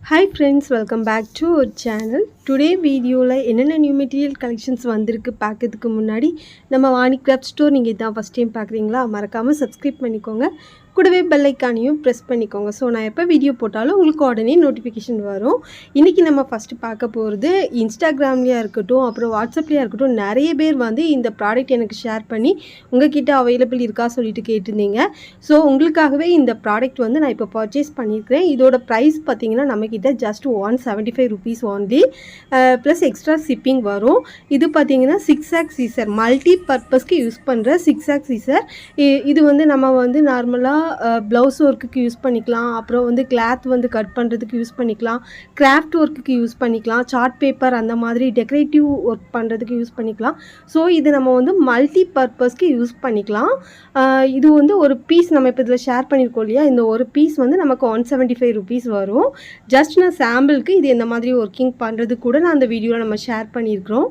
Hi friends, welcome back to our channel. Today video la enna new material collections vandirukku paakadhukku munnadi nama Vani Craft Store neenga idha first time paakringla marakama subscribe பண்ணிக்கோங்க கூடவே bell ஐகானையும் press பண்ணிக்கோங்க so நான் எப்போ video போட்டாலும் உங்களுக்கு உடனே notification வரும். இன்றைக்கி நம்ம ஃபஸ்ட்டு பார்க்க போகிறது இன்ஸ்டாகிராம்லேயா இருக்கட்டும் அப்புறம் வாட்ஸ்அப்லேயா இருக்கட்டும் நிறைய பேர் வந்து இந்த ப்ராடக்ட் எனக்கு ஷேர் பண்ணி உங்ககிட்ட அவைலபிள் இருக்கா சொல்லிட்டு கேட்டிருந்தீங்க. ஸோ உங்களுக்காகவே இந்த ப்ராடக்ட் வந்து நான் இப்போ பர்ச்சேஸ் பண்ணியிருக்கிறேன். இதோட ப்ரைஸ் பார்த்திங்கன்னா நம்மக்கிட்ட just 175 rupees only plus extra shipping வரும். இது பார்த்திங்கன்னா 6 சீசர் மல்டி பர்பஸ்க்கு யூஸ் பண்ணுற 6 சீசர். இது வந்து நம்ம வந்து நார்மலாக ப்ளவுஸ் ஒர்க்குக்கு யூஸ் பண்ணிக்கலாம், அப்புறம் வந்து கிளாத் வந்து கட் பண்ணுறதுக்கு யூஸ் பண்ணிக்கலாம், கிராஃப்ட் ஒர்க்குக்கு யூஸ் பண்ணிக்கலாம், சார்ட் பேப்பர் அந்த மாதிரி டெக்கரேட்டிவ் ஒர்க் பண்ணுறதுக்கு யூஸ் பண்ணிக்கலாம். ஸோ இது நம்ம வந்து மல்டி பர்பஸ்க்கு யூஸ் பண்ணிக்கலாம். இது வந்து ஒரு பீஸ் நம்ம இப்போ இதில் ஷேர் பண்ணியிருக்கோம் இல்லையா, இந்த ஒரு பீஸ் வந்து நமக்கு 175 rupees வரும். ஜஸ்ட் நான் சாம்பிளுக்கு இது இந்த மாதிரி ஒர்க்கிங் பண்ணுறது கூட நான் அந்த வீடியோவில் நம்ம ஷேர் பண்ணியிருக்கிறோம்.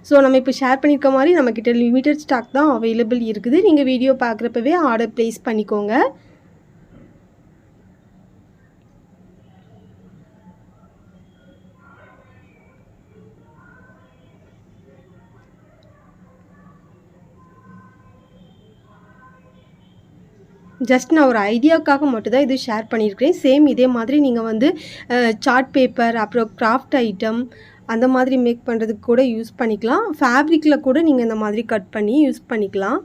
ஸோ நம்ம இப்போ ஷேர் பண்ணியிருக்க மாதிரி நம்மக்கிட்ட லிமிட்டட் ஸ்டாக் தான் அவைலபிள் இருக்குது. நீங்கள் வீடியோ பார்க்குறப்பவே ஆர்டர் ப்ளேஸ் பண்ணிக்கோங்க. ஜஸ்ட் நான் ஒரு ஐடியாவுக்காக மட்டும்தான் இது ஷேர் பண்ணியிருக்கிறேன். சேம் இதே மாதிரி நீங்கள் வந்து சார்ட் பேப்பர் அப்புறம் கிராஃப்ட் ஐட்டம் அந்த மாதிரி மேக் பண்ணுறதுக்கு கூட யூஸ் பண்ணிக்கலாம். ஃபேப்ரிக்கில் கூட நீங்கள் இந்த மாதிரி கட் பண்ணி யூஸ் பண்ணிக்கலாம்.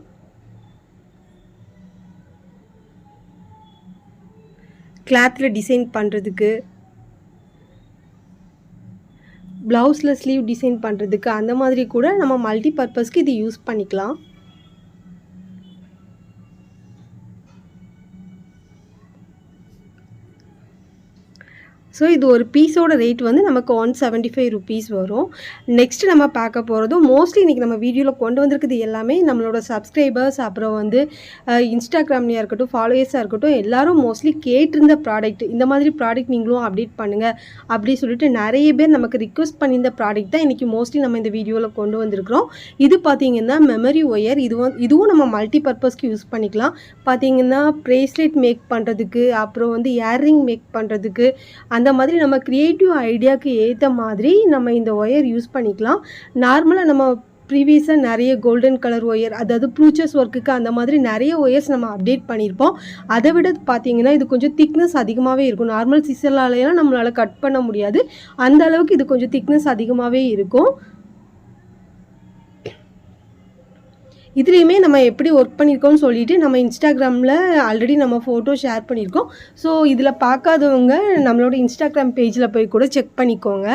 கிளாத்தில் டிசைன் பண்ணுறதுக்கு, ப்ளவுஸில் ஸ்லீவ் டிசைன் பண்ணுறதுக்கு அந்த மாதிரி கூட நம்ம மல்டி பர்பஸ்க்கு இது யூஸ் பண்ணிக்கலாம். ஸோ இது ஒரு பீஸோட ரேட் வந்து நமக்கு 175 rupees வரும். நெக்ஸ்ட்டு நம்ம பார்க்க போகிறதும் மோஸ்ட்லி இன்றைக்கி நம்ம வீடியோவில் கொண்டு வந்திருக்குது எல்லாமே நம்மளோட சப்ஸ்கிரைபர்ஸ் அப்புறம் வந்து இன்ஸ்டாகிராம்லேயா இருக்கட்டும் ஃபாலோயர்ஸாக இருக்கட்டும் எல்லோரும் மோஸ்ட்லி கேட்டிருந்த ப்ராடக்ட். இந்த மாதிரி ப்ராடக்ட் நீங்களும் அப்டேட் பண்ணுங்கள் அப்படி சொல்லிட்டு நிறைய பேர் நமக்கு ரிக்வெஸ்ட் பண்ணியிருந்த ப்ராடக்ட் தான் இன்றைக்கி மோஸ்ட்லி நம்ம இந்த வீடியோவில் கொண்டு வந்திருக்கிறோம். இது பார்த்திங்கன்னா மெமரி ஒயர். இதுவும் நம்ம மல்டி பர்பஸ்க்கு யூஸ் பண்ணிக்கலாம். பார்த்திங்கன்னா ப்ரேஸ்லெட் மேக் பண்ணுறதுக்கு அப்புறம் வந்து இயர்ரிங் மேக் பண்ணுறதுக்கு அந்த மாதிரி நம்ம க்ரியேட்டிவ் ஐடியாவுக்கு ஏற்ற மாதிரி நம்ம இந்த ஒயர் யூஸ் பண்ணிக்கலாம். நார்மலாக நம்ம ப்ரீவியஸாக நிறைய கோல்டன் கலர் ஒயர் அதாவது ப்ரூச்சஸ் ஒர்க்குக்கு அந்த மாதிரி நிறைய ஒயர்ஸ் நம்ம அப்டேட் பண்ணியிருப்போம். அதை விட பார்த்திங்கன்னா இது கொஞ்சம் திக்னஸ் அதிகமாகவே இருக்கும். நார்மல் சிசர்லாலையெல்லாம் நம்மளால் கட் பண்ண முடியாது, அந்த அளவுக்கு இது கொஞ்சம் திக்னஸ் அதிகமாகவே இருக்கும். இதுலேயுமே நம்ம எப்படி ஒர்க் பண்ணியிருக்கோம்னு சொல்லிவிட்டு நம்ம இன்ஸ்டாகிராமில் ஆல்ரெடி நம்ம ஃபோட்டோ ஷேர் பண்ணியிருக்கோம். ஸோ இதில் பார்க்காதவங்க நம்மளோட இன்ஸ்டாகிராம் பேஜில் போய் கூட செக் பண்ணிக்கோங்க.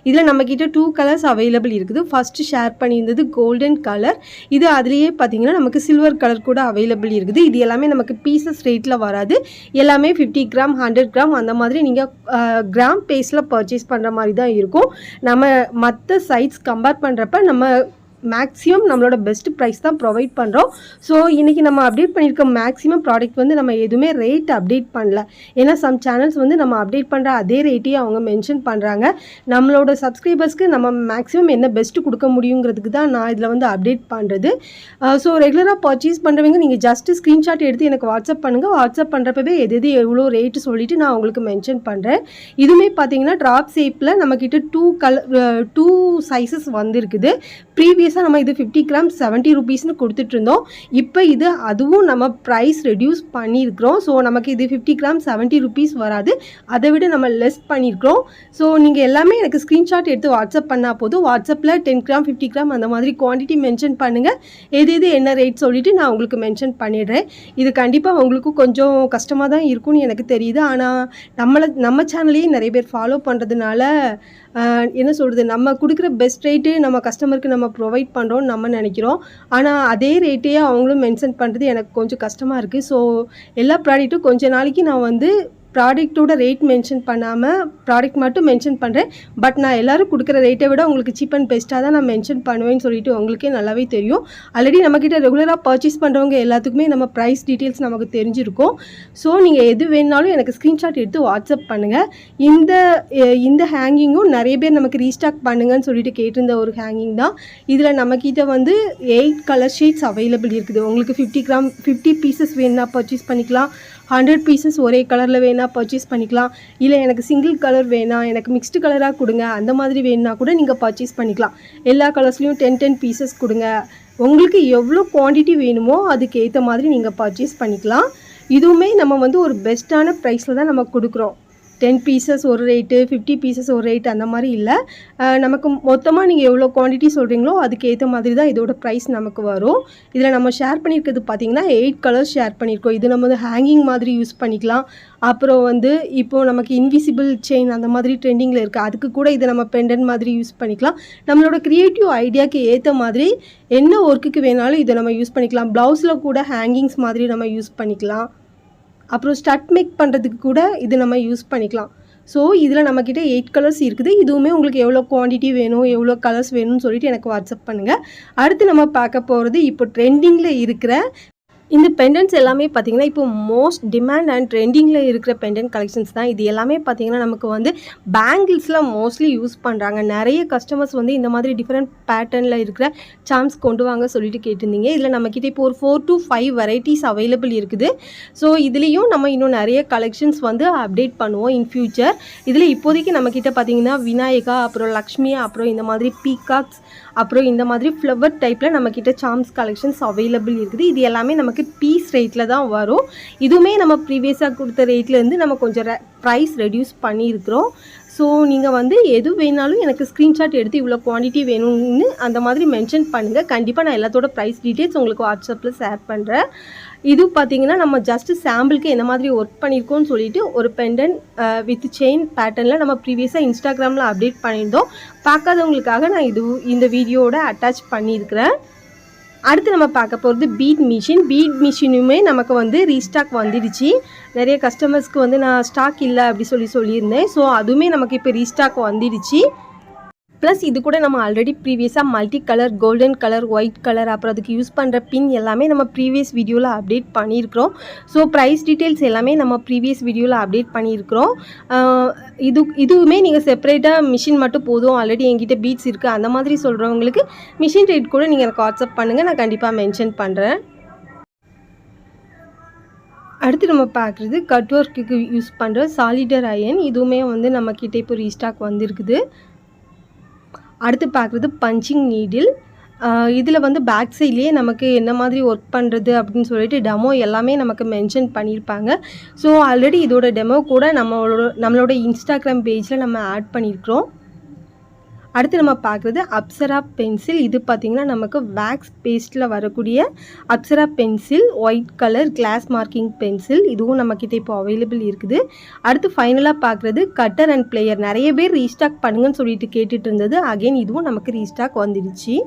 இதில் நம்மக்கிட்ட 2 கலர்ஸ் அவைலபிள் இருக்குது. ஃபஸ்ட்டு ஷேர் பண்ணியிருந்தது கோல்டன் கலர். இது அதுலேயே பார்த்திங்கன்னா நமக்கு சில்வர் கலர் கூட அவைலபிள் இருக்குது. இது எல்லாமே நமக்கு பீசஸ் ரேட்டில் வராது. எல்லாமே 50 கிராம் 100 கிராம் அந்த மாதிரி நீங்கள் கிராம் பேஸில் பர்ச்சேஸ் பண்ணுற மாதிரி தான் இருக்கும். நம்ம மற்ற சைட்ஸ் கம்பேர் பண்ணுறப்ப நம்ம மேக்ஸிமம் நம்மளோட பெஸ்ட் ப்ரைஸ் தான் ப்ரொவைட் பண்ணுறோம். ஸோ இன்றைக்கி நம்ம அப்டேட் பண்ணியிருக்க மேக்ஸிமம் ப்ராடக்ட் வந்து நம்ம எதுவுமே ரேட் அப்டேட் பண்ணல. ஏன்னா சம் சேனல்ஸ் வந்து நம்ம அப்டேட் பண்ணுற அதே ரேட்டையும் அவங்க மென்ஷன் பண்ணுறாங்க. நம்மளோட சப்ஸ்கிரைபர்ஸ்க்கு நம்ம மேக்ஸிமம் என்ன பெஸ்ட்டு கொடுக்க முடியுங்கிறதுக்கு தான் நான் இதில் வந்து அப்டேட் பண்ணுறது. ஸோ ரெகுலராக பர்ச்சேஸ் பண்ணுறவங்க நீங்கள் ஜஸ்ட்டு ஸ்க்ரீன்ஷாட் எடுத்து எனக்கு வாட்ஸ்அப் பண்ணுங்கள். வாட்ஸ்அப் பண்ணுறப்பவே எது எவ்வளோ ரேட்டு சொல்லிவிட்டு நான் உங்களுக்கு மென்ஷன் பண்ணுறேன். இதுவுமே பார்த்தீங்கன்னா ட்ராப் ஷேப்பில் நம்மக்கிட்ட 2 சைஸஸ் வந்துருக்குது. ப்ரீவியஸாக நம்ம இது 50 கிராம் 70 rupeesனு கொடுத்துட்ருந்தோம். இப்போ இது அதுவும் நம்ம ப்ரைஸ் ரெடியூஸ் பண்ணியிருக்கிறோம். ஸோ நமக்கு இது 50 கிராம் 70 rupees வராது, அதை விட நம்ம லெஸ் பண்ணியிருக்கிறோம். ஸோ நீங்கள் எல்லாமே எனக்கு ஸ்க்ரீன்ஷாட் எடுத்து வாட்ஸ்அப் பண்ணால் போதும். வாட்ஸ்அப்பில் 10 கிராம் 50 கிராம் அந்த மாதிரி குவான்டிட்டி மென்ஷன் பண்ணுங்கள். எது என்ன ரேட் சொல்லிவிட்டு நான் உங்களுக்கு மென்ஷன் பண்ணிடுறேன். இது கண்டிப்பாக உங்களுக்கு கொஞ்சம் கஷ்டமாக தான் இருக்கும்னு எனக்கு தெரியுது. ஆனால் நம்ம சேனலையே நிறைய பேர் ஃபாலோ பண்ணுறதுனால என்ன சொல்கிறது, நம்ம கொடுக்குற பெஸ்ட் ரேட்டு நம்ம கஸ்டமருக்கு நம்ம ப்ரொவைட் பண்ணுறோன்னு நம்ம நினைக்கிறோம். ஆனால் அதே ரேட்டையே அவங்களும் மென்ஷன் பண்ணுறது எனக்கு கொஞ்சம் கஷ்டமாக இருக்குது. ஸோ எல்லா ப்ராடக்ட்டும் கொஞ்ச நாளைக்கு நான் வந்து ப்ராடக்ட்டோட ரேட் மென்ஷன் பண்ணாமல் ப்ராடக்ட் மட்டும் மென்ஷன் பண்ணுறேன். பட் நான் எல்லோரும் கொடுக்குற ரேட்டை விட உங்களுக்கு சீப் அண்ட் பெஸ்ட்டாக தான் நான் மென்ஷன் பண்ணுவேன்னு சொல்லிட்டு உங்களுக்கே நல்லாவே தெரியும். ஆல்ரெடி நம்மக்கிட்ட ரெகுலராக பர்ச்சேஸ் பண்ணுறவங்க எல்லாத்துக்குமே நம்ம ப்ரைஸ் டீட்டெயில்ஸ் நமக்கு தெரிஞ்சிருக்கும். ஸோ நீங்கள் எது வேணாலும் எனக்கு ஸ்க்ரீன்ஷாட் எடுத்து வாட்ஸ்அப் பண்ணுங்கள். இந்த ஹேங்கிங்கும் நிறைய பேர் நமக்கு ரீஸ்டாக் பண்ணுங்கன்னு சொல்லிட்டு கேட்டிருந்த ஒரு ஹேங்கிங் தான். இதில் நம்மக்கிட்ட வந்து 8 கலர் ஷேட்ஸ் அவைலபிள் இருக்குது. உங்களுக்கு 50 பீசஸ் வேணுன்னா பர்ச்சேஸ் பண்ணிக்கலாம். 100 பீசஸ் ஒரே கலரில் வேணால் பர்ச்சேஸ் பண்ணிக்கலாம். இல்லை எனக்கு சிங்கிள் கலர் வேணாம், எனக்கு மிக்ஸ்டு கலராக கொடுங்க, அந்த மாதிரி வேணுன்னா கூட நீங்கள் பர்ச்சேஸ் பண்ணிக்கலாம். எல்லா கலர்ஸ்லையும் 10 பீசஸ் கொடுங்க. உங்களுக்கு எவ்வளோ குவான்டிட்டி வேணுமோ அதுக்கு ஏற்ற மாதிரி நீங்கள் பர்ச்சேஸ் பண்ணிக்கலாம். இதுவுமே நம்ம வந்து ஒரு பெஸ்ட்டான ப்ரைஸில் தான் நம்ம கொடுக்குறோம். 10 பீசஸ் ஒரு ரேட்டு, 50 பீசஸ் ஒரு ரேட்டு அந்த மாதிரி இல்லை. நமக்கு மொத்தமாக நீங்கள் எவ்வளோ குவான்டிட்டி சொல்கிறீங்களோ அதுக்கு ஏற்ற மாதிரி தான் இதோட ப்ரைஸ் நமக்கு வரும். இதில் நம்ம ஷேர் பண்ணியிருக்கிறது பார்த்திங்கன்னா 8 கலர்ஸ் ஷேர் பண்ணியிருக்கோம். இது நம்ம வந்து ஹேங்கிங் மாதிரி யூஸ் பண்ணிக்கலாம். அப்புறம் வந்து இப்போது நமக்கு இன்விசிபிள் செயின் அந்த மாதிரி ட்ரெண்டிங்கில் இருக்குது, அதுக்கு கூட இதை நம்ம பெண்டன்ட் மாதிரி யூஸ் பண்ணிக்கலாம். நம்மளோட க்ரியேட்டிவ் ஐடியாவுக்கு ஏற்ற மாதிரி என்ன ஒர்க்குக்கு வேணாலும் இதை நம்ம யூஸ் பண்ணிக்கலாம். ப்ளவுஸில் கூட ஹேங்கிங்ஸ் மாதிரி நம்ம யூஸ் பண்ணிக்கலாம். அப்புறம் ஸ்டட் மேக் பண்ணுறதுக்கு கூட இது நம்ம யூஸ் பண்ணிக்கலாம். ஸோ இதில் நம்மக்கிட்ட 8 கலர்ஸ் இருக்குது. இதுவுமே உங்களுக்கு எவ்வளோ குவான்டிட்டி வேணும், எவ்வளோ கலர்ஸ் வேணும்னு சொல்லிட்டு எனக்கு வாட்ஸ்அப் பண்ணுங்கள். அடுத்து நம்ம பார்க்க போகிறது இப்போ ட்ரெண்டிங்கில் இருக்கிற இந்த பெண்டன்ட்ஸ் எல்லாமே பார்த்திங்கன்னா இப்போ மோஸ்ட் டிமாண்ட் அண்ட் ட்ரெண்டிங்கில் இருக்கிற பெண்டன்ட் கலெக்ஷன்ஸ் தான். இது எல்லாமே பார்த்திங்கன்னா நமக்கு வந்து பேங்கிள்ஸ்லாம் மோஸ்ட்லி யூஸ் பண்ணுறாங்க. நிறைய கஸ்டமர்ஸ் வந்து இந்த மாதிரி டிஃப்ரெண்ட் பேட்டர்னில் இருக்கிற சார்ம்ஸ் கொண்டு வாங்க சொல்லிட்டு கேட்டிருந்தீங்க. இதில் நம்மக்கிட்ட இப்போ ஒரு 4 to 5 வெரைட்டிஸ் அவைலபிள் இருக்குது. ஸோ இதுலேயும் நம்ம இன்னும் நிறைய கலெக்ஷன்ஸ் வந்து அப்டேட் பண்ணுவோம் இன் ஃப்யூச்சர். இதில் இப்போதைக்கு நம்மக்கிட்ட பார்த்திங்கன்னா விநாயகா, அப்புறம் லக்ஷ்மி, அப்புறம் இந்த மாதிரி பீகாக்ஸ், அப்புறம் இந்த மாதிரி ஃப்ளவர் டைப்பில் நம்மக்கிட்ட சார்ம்ஸ் கலெக்ஷன்ஸ் அவைலபிள் இருக்குது. இது எல்லாமே நமக்கு பீஸ் ரேட்டில் தான் வரும். இதுவுமே நம்ம ப்ரீவியஸாக கொடுத்த ரேட்லேருந்து நம்ம கொஞ்சம் ப்ரைஸ் ரெடியூஸ் பண்ணியிருக்கிறோம். ஸோ நீங்கள் வந்து எது வேணாலும் எனக்கு ஸ்க்ரீன்ஷாட் எடுத்து இவ்வளோ குவான்டிட்டி வேணும்னு அந்த மாதிரி மென்ஷன் பண்ணுங்கள். கண்டிப்பாக நான் எல்லாத்தோட ப்ரைஸ் டீட்டெயில்ஸ் உங்களுக்கு வாட்ஸ்அப்பில் ஷேர் பண்ணுறேன். இது பார்த்திங்கன்னா நம்ம ஜஸ்ட்டு சாம்பிளுக்கு என்ன மாதிரி ஒர்க் பண்ணியிருக்கோன்னு சொல்லிட்டு ஒரு பெண்டன்ட் வித் செயின் பேட்டர்னில் நம்ம ப்ரீவியஸாக இன்ஸ்டாகிராமில் அப்டேட் பண்ணியிருந்தோம். பார்க்காதவங்களுக்காக நான் இந்த வீடியோவோட அட்டாச் பண்ணியிருக்கிறேன். அடுத்து நம்ம பார்க்க போகிறது பீட் மிஷின். பீட் மிஷினுமே நமக்கு வந்து ரீஸ்டாக் வந்துடுச்சு. நிறைய கஸ்டமர்ஸ்க்கு வந்து நான் ஸ்டாக் இல்லை அப்படி சொல்லியிருந்தேன். ஸோ அதுவுமே நமக்கு இப்போ ரீஸ்டாக் வந்துடுச்சு. ப்ளஸ் இது கூட நம்ம ஆல்ரெடி ப்ரீவியஸாக multi colour, golden colour, white colour, அப்புறம் அதுக்கு யூஸ் பண்ணுற பின் எல்லாமே நம்ம ப்ரீவியஸ் வீடியோவில் அப்டேட் பண்ணியிருக்கிறோம். ஸோ ப்ரைஸ் டீட்டெயில்ஸ் எல்லாமே நம்ம ப்ரீவியஸ் வீடியோவில் அப்டேட் பண்ணியிருக்கிறோம். இதுவுமே நீங்கள் செப்பரேட்டாக மிஷின் மட்டும் போதும், ஆல்ரெடி என்கிட்ட பீட்ஸ் இருக்குது அந்த மாதிரி சொல்கிறவங்களுக்கு மிஷின் ரேட் கூட நீங்கள் எனக்கு வாட்ஸ்அப் பண்ணுங்கள், நான் கண்டிப்பாக மென்ஷன் பண்ணுறேன். அடுத்து நம்ம பார்க்குறது கட் ஒர்க்குக்கு யூஸ் பண்ணுற சாலிடர் அயன். இதுவுமே வந்து நம்மக்கிட்ட இப்போ ரீஸ்டாக் வந்துருக்குது. அடுத்து பார்க்குறது பஞ்சிங் நீடில். இதில் வந்து பேக் சைட்லேயே நமக்கு என்ன மாதிரி ஒர்க் பண்ணுறது அப்படின்னு சொல்லிட்டு டெமோ எல்லாமே நமக்கு மென்ஷன் பண்ணியிருப்பாங்க. ஸோ ஆல்ரெடி இதோட டெமோ கூட நம்மளோட இன்ஸ்டாகிராம் பேஜில் நம்ம ஆட் பண்ணியிருக்கிறோம். அடுத்து நம்ம பார்க்குறது அப்சரா பென்சில். இது பார்த்திங்கன்னா நமக்கு வேக்ஸ் பேஸ்ட்டில் வரக்கூடிய Apsara pencil, white colour glass marking pencil. இதுவும் நம்மக்கிட்ட இப்போ அவைலபிள் இருக்குது. அடுத்து ஃபைனலாக பார்க்குறது கட்டர் அண்ட் பிளேயர். நிறைய பேர் ரீஸ்டாக் பண்ணுங்கன்னு சொல்லிட்டு கேட்டுட்டு இருந்தது. அகெயின் இதுவும் நமக்கு ரீஸ்டாக் வந்துடுச்சு.